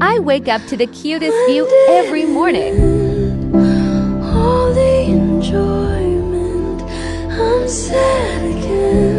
I wake up to the cutest view every morning. All the enjoyment, I'm sad again.